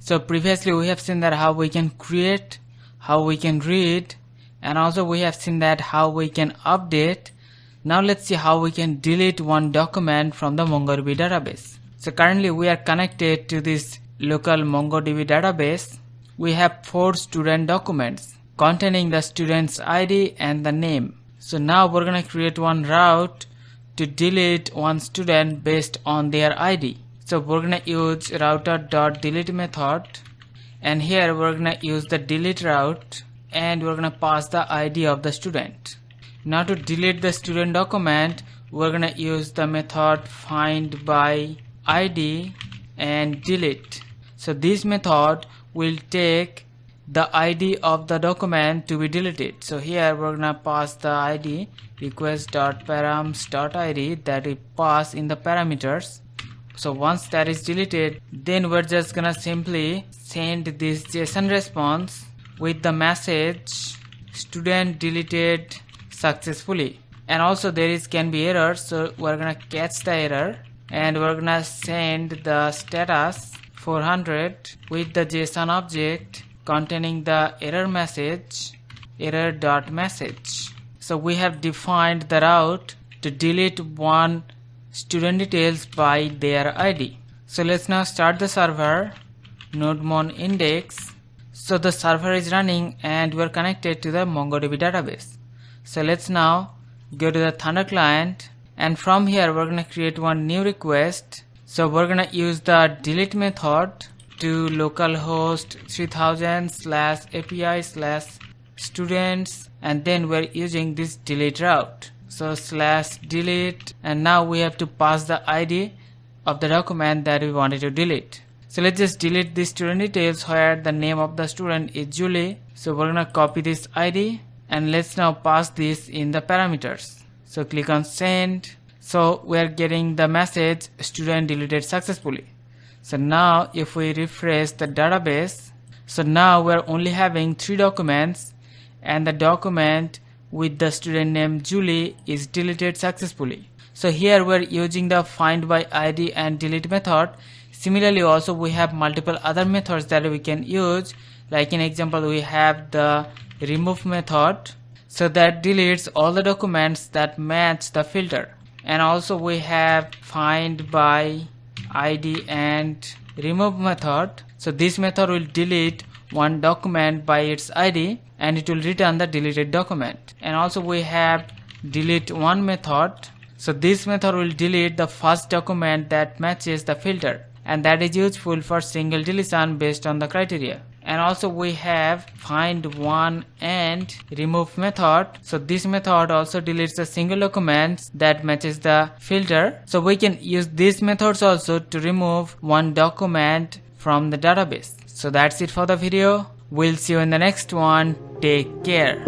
So previously we have seen that how we can create, how we can read, and also we have seen that how we can update. Now let's see how we can delete one document from the MongoDB database. So currently we are connected to this local MongoDB database. We have 4 student documents containing the student's ID and the name. So now we're gonna create one route to delete one student based on their ID. So we're gonna use router.delete method, and here we're gonna use the delete route, and we're gonna pass the ID of the student. Now to delete the student document, we're gonna use the method findByIdAndDelete. So this method will take the ID of the document to be deleted. So here we're gonna pass the ID request.params.id that we pass in the parameters. So once that is deleted, then we're just gonna simply send this JSON response with the message student deleted successfully. And also there can be error, so we're gonna catch the error and we're gonna send the status 400 with the JSON object containing the error message error.message. So we have defined the route to delete one student details by their ID. So let's now start the server nodemon index. So the server is running and we're connected to the MongoDB database. So let's now go to the Thunder client, and from here we're gonna create one new request. So we're gonna use the delete method to localhost 3000/API/students, and then we're using this delete route. So /delete, and now we have to pass the ID of the document that we wanted to delete. So let's just delete the student details where the name of the student is Julie. So we're gonna copy this ID and let's now pass this in the parameters. So click on send. So we're getting the message student deleted successfully. So now if we refresh the database, so now we're only having 3 documents, and the document with the student name Julie is deleted successfully. So here we're using the findByIdAndDelete method. Similarly also we have multiple other methods that we can use. Like in example we have the remove method, so that deletes all the documents that match the filter. And also we have findByIdAndRemove method. So this method will delete one document by its ID and it will return the deleted document. And also we have deleteOne method. So this method will delete the first document that matches the filter, and that is useful for single deletion based on the criteria. And also we have findOneAndRemove method. So this method also deletes the single documents that matches the filter. So we can use these methods also to remove one document from the database. So that's it for the video. We'll see you in the next one. Take care.